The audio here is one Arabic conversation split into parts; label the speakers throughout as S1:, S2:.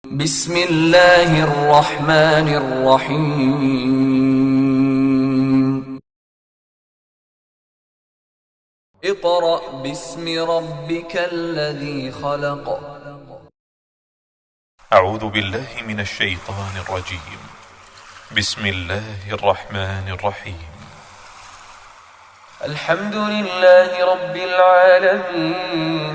S1: بسم الله الرحمن الرحيم. اقرأ باسم ربك الذي خلق.
S2: أعوذ بالله من الشيطان الرجيم. بسم الله الرحمن الرحيم.
S1: الحمد لله رب العالمين،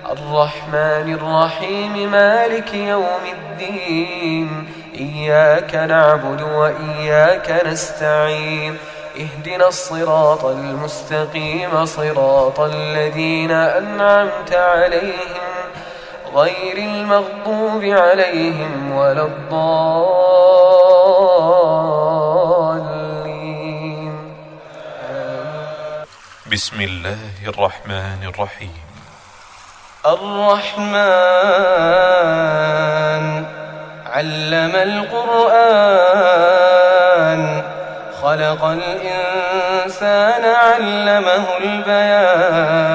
S1: الرحمن الرحيم، مالك يوم الدين. إياك نعبد وإياك نستعين، اهدنا الصراط المستقيم، صراط الذين أنعمت عليهم غير المغضوب عليهم ولا الضالين.
S2: بسم الله الرحمن الرحيم.
S1: الرحمن علم القرآن، خلق الإنسان علمه البيان.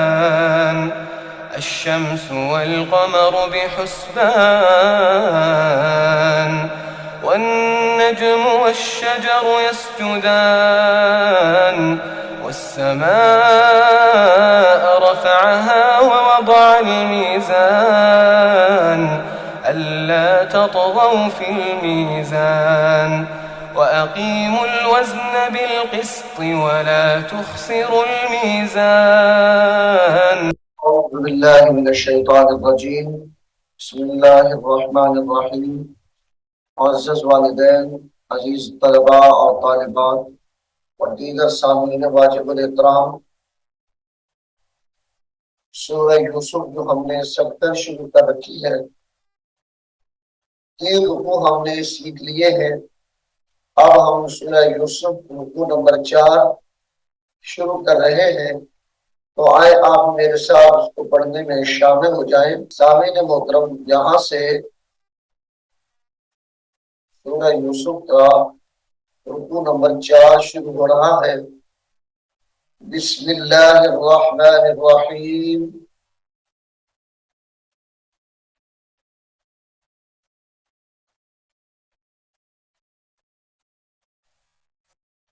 S1: الشمس والقمر بحسبان، والنجم والشجر يسجدان. والسماء رفعها ووضع الميزان، ألا تطغوا في الميزان، وأقيموا الوزن بالقسط ولا تخسروا الميزان.
S3: أعوذ بالله من الشیطان الرجیم. بسم اللہ الرحمن الرحیم. معزز والدین، عزیز طلباء اور طالبات اور دیگر سامعین واجب الاحترام، سورہ یوسف جو ہم نے سب کر شروع کر رکھی ہے، 3 رکوع ہم نے سیکھ لیے ہیں. اب ہم سورہ یوسف رکوع نمبر 4 شروع کر رہے ہیں. تو آئے آپ میرے ساتھ اس کو پڑھنے میں شامل ہو جائیں. سامعین محترم، یہاں سے سورہ یوسف کا رکوع نمبر 4 شروع ہو رہا ہے. بسم اللہ الرحمن الرحیم.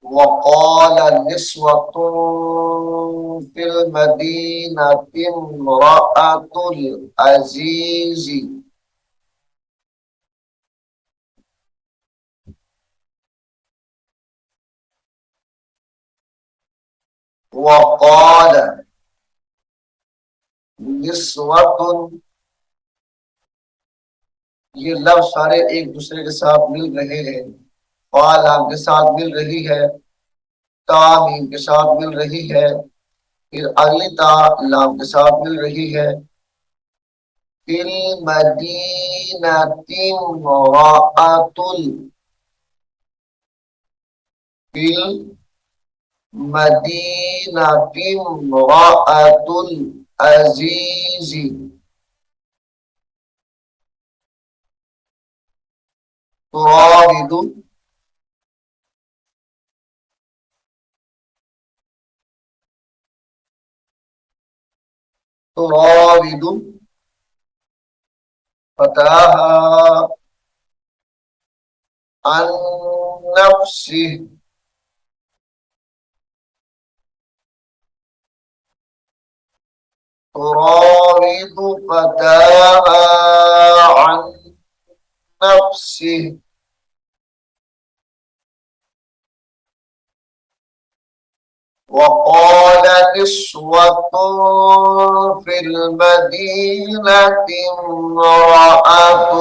S3: وقال نسوة في المدينة امرأة العزيز. وقال نسوة، یہ لفظ سارے ایک دوسرے کے ساتھ مل رہے ہیں. قال کے ساتھ مل رہی ہے، تا میم کے ساتھ مل رہی ہے، پھر اگلی تا لام کے ساتھ مل رہی ہے. فی المدینۃ امرأۃ فی المدینۃ امرأۃ العزیز. تراود تراود فتاها عن نفسه. تراود فتاها عن نفسه. وقال نسوة في المدينة امرأة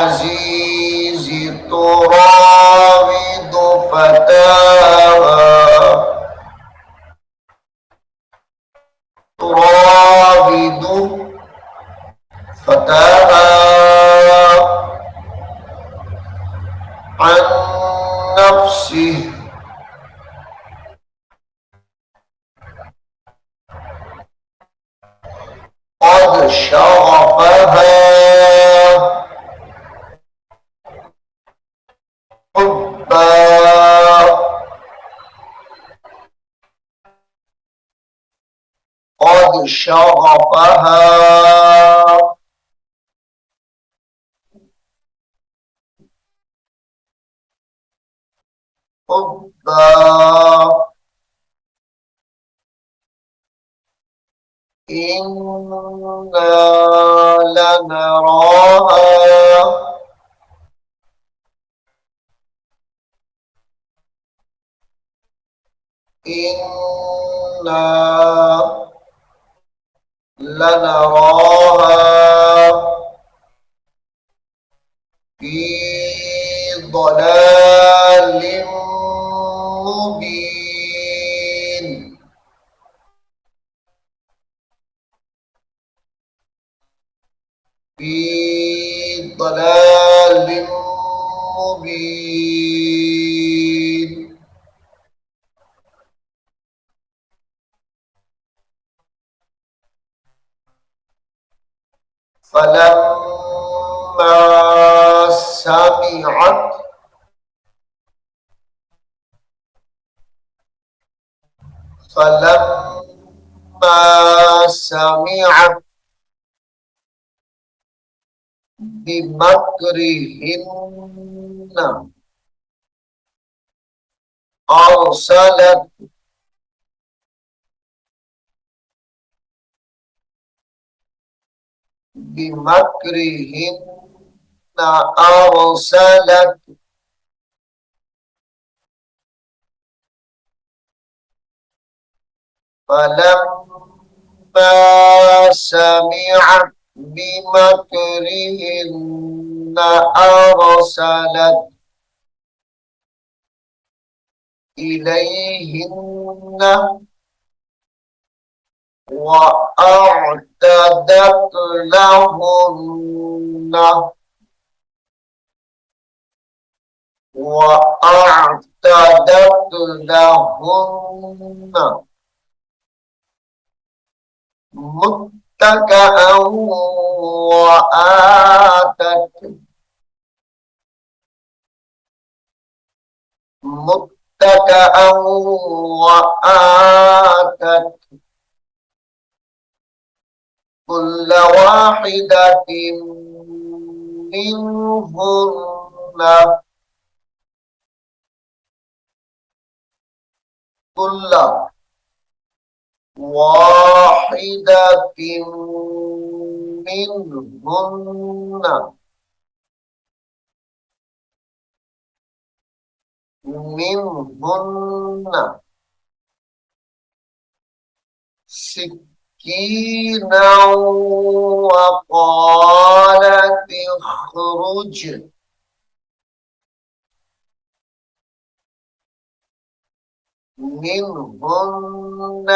S3: العزيز تراود فتاها عن نفسه. قد شغفها حبا. قد شغفها حبا إنا لنراها إنا لنراها في ضلال مبين في ضلال مبين فلما سمعت بمكرهن أرسلت بمكرهن أرسلت فلما سمعت بمكرهن أرسلت إليهن وأعتدت لهن متكئا وآتت كل واحدة منهن كل واحدة منهن سكينا وقالت اخرج منهن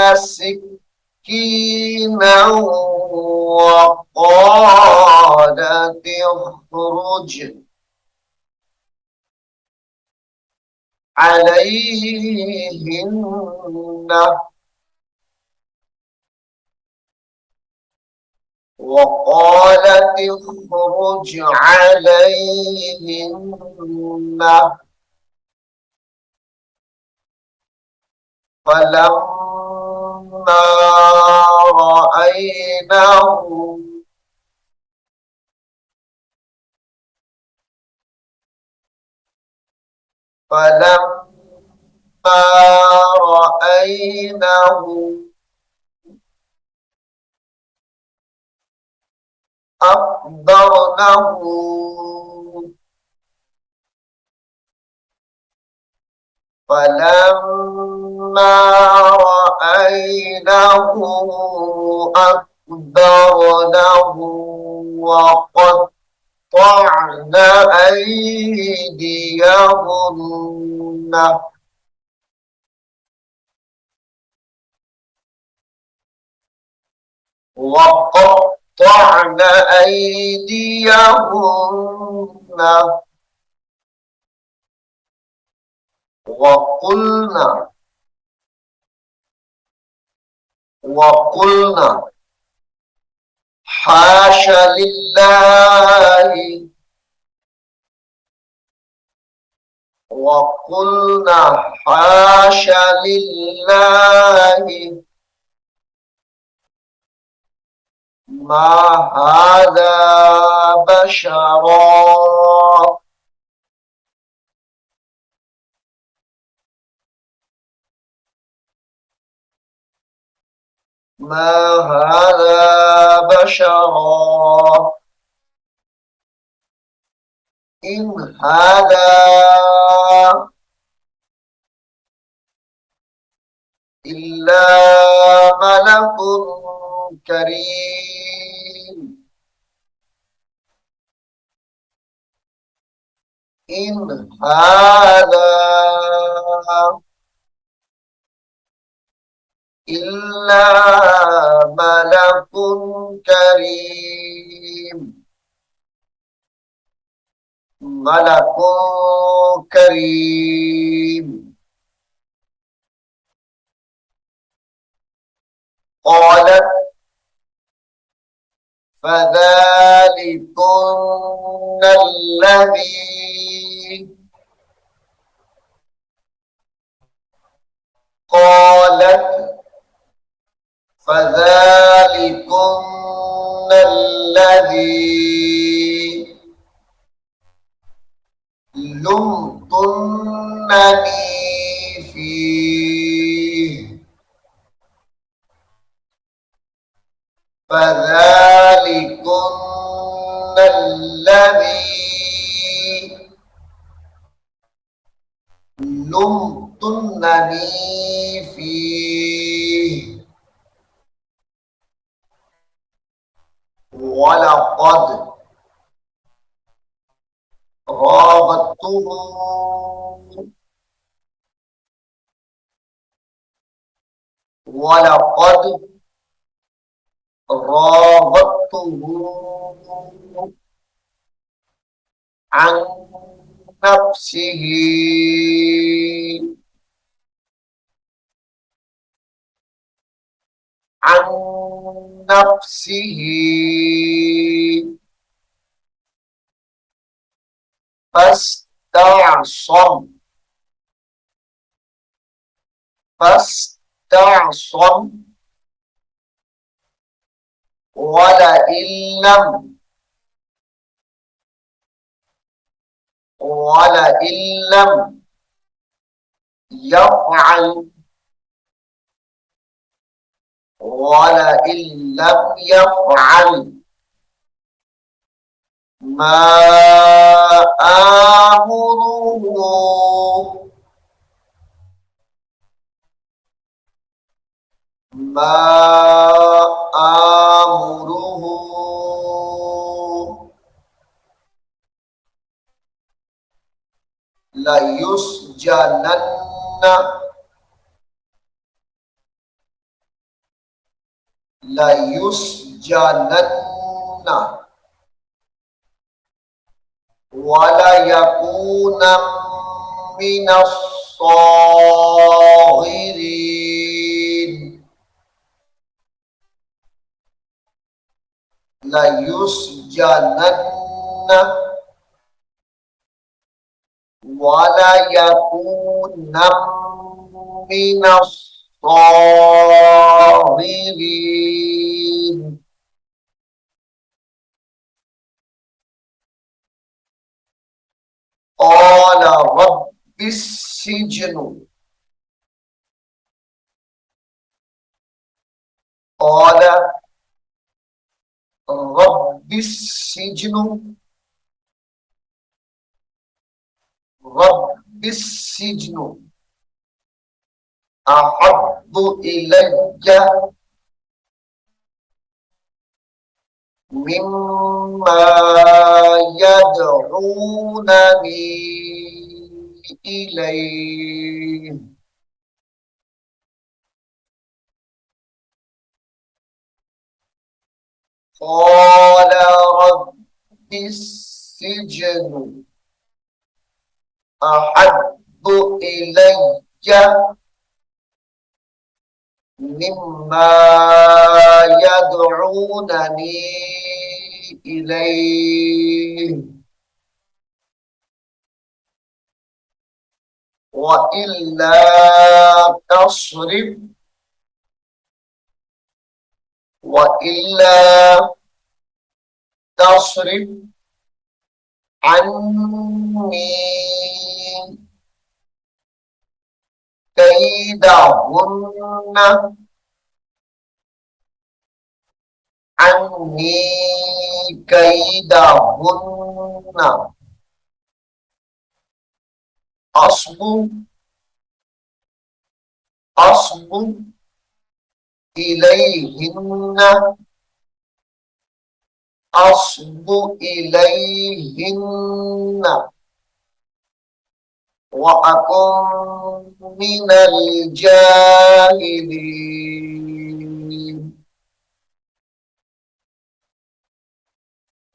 S3: سكينا وقالت اخرج عليهن وقالت اخرج عليهن فلما رأينه فلما رأينه أكبرنه فلما رأينه أكبرنه وقطعن أيديهن وقطعن أيديهن وقلنا حاش لله وقلنا حاش لله ما هذا بشرا ما هذا بشرا إن هذا إلا ملك كريم إن هذا إلا ملك كريم ملك كريم قالت فذلكن الذي قالت فذلكن الذي لمتنني فيه فذلكن الذي لمتنني فيه ولقد راودته ولقد راودته عن نفسه عن نفسه فاستعصم فاستعصم ولئن لم يفعل ما آمره ليسجنن وليكون من الصاغرين ليسجنن وليكون من الصاغرين قال رب السجن قال رب السجن رب السجن أحب إلي مما يدعونني إليه قال رب السجن أحب إلي مما يدعونني إليه وإلا تصرف عني كيدهن अन्नी कैदहुन्ना अस्बु अस्बु इलैहिन्ना अस्बु इलैहिन्ना व अकुम मिनल जाहिलीन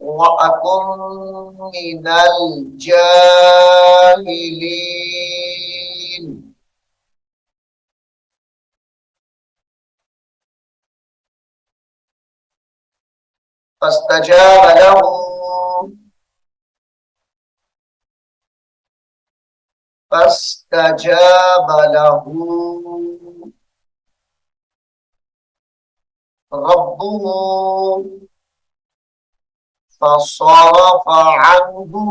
S3: व अकुम मिनल जाहिलीन। फस्तजाब लहू फस्तजाब लहू रब्बुहु फसरफ अन्हु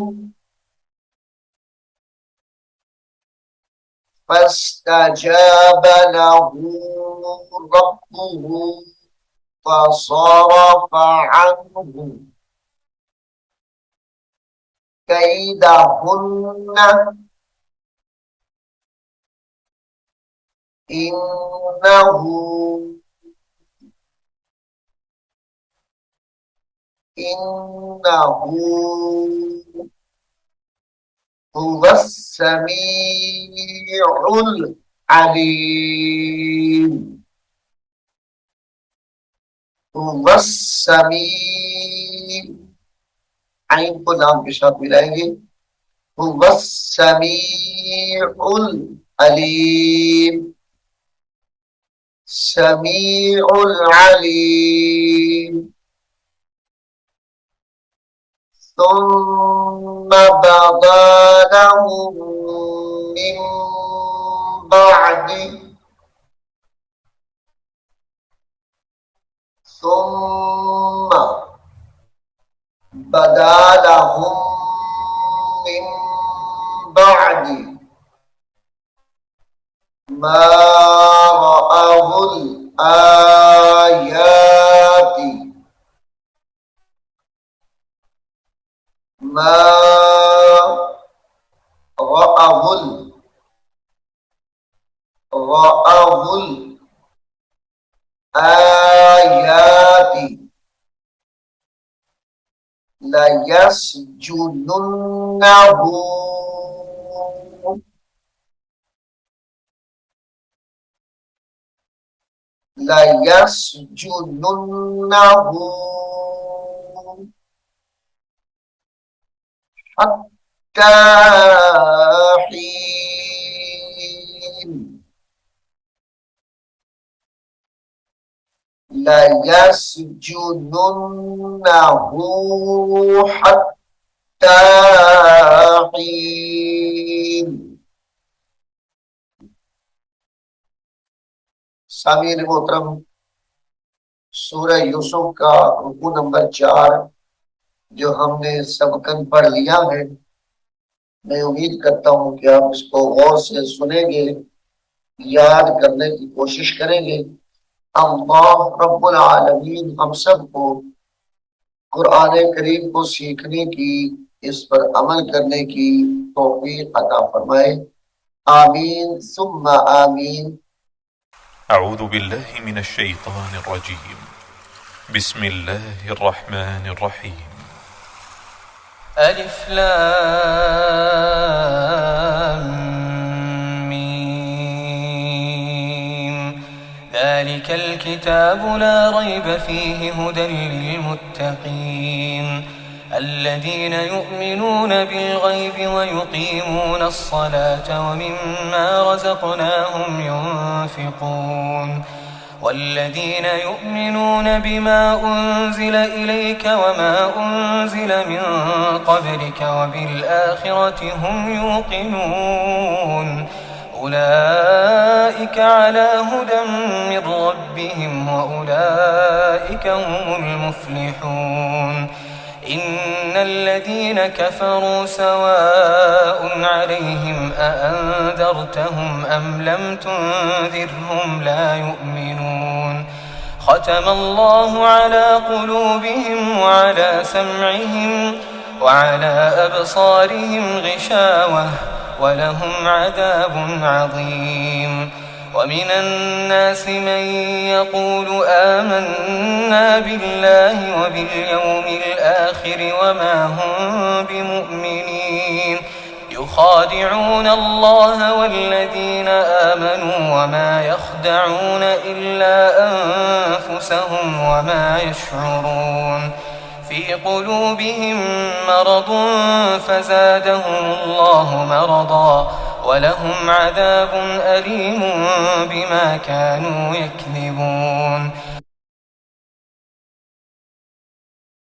S3: फस्तजाब लहू रब्बुहु फसरफ अन्हु कैदहुन्ना इन्नहु हुवस समीउल अलीम। हुवस समीउ आइन को नाम के साथ मिलाएंगे। हुवस समीउल अलीम समीउल अलीम। सुम्मा बदा लहुम मिन बअदी सुम्मा बदा लहुम मिन बअदी मा रअहुल आयाति मा रअहुल आयाति ला यस्जुनुन्नहु ला यस्जुनुन्नहु हत्ता हीन ला यस्जुनुन्नहु हत्ता हीन। सामीर मोहतरम, सूरह यूसुफ का रुकू नंबर 4 जो हमने सबकन पढ़ लिया है, मैं उम्मीद करता हूं कि आप इसको गौर से सुनेंगे, याद करने की कोशिश करेंगे। अल्लाह रब्बुल आलमीन हम सबको कुरान करीम को सीखने की, इस पर अमल करने की तौफीक अता फरमाए। आमीन सुम्मा आमीन।
S2: अऊज़ु बिल्लाहि मिनश शैतानिर रजीम। बिस्मिल्लाहिर रहमानिर रहीम।
S1: अलिफ लाम मीम ज़ालिकल किताबु ला रैब फ़ीहि हुदल लिलमुत्तक़ीन الذين يؤمنون بالغيب ويقيمون الصلاة ومما رزقناهم ينفقون والذين يؤمنون بما أنزل إليك وما أنزل من قبلك وبالآخرة هم يوقنون أولئك على هدى من ربهم وأولئك هم المفلحون إن الذين كفروا سواء عليهم أأنذرتهم أم لم تنذرهم لا يؤمنون ختم الله على قلوبهم وعلى سمعهم وعلى أبصارهم غشاوة ولهم عذاب عظيم. ومن الناس من يقول آمنا بالله وباليوم الآخر وما هم بمؤمنين يخادعون الله والذين آمنوا وما يخدعون إلا أنفسهم وما يشعرون. في قلوبهم مرض فزادهم الله مرضا ولهم عذاب أليم بما كانوا يكذبون.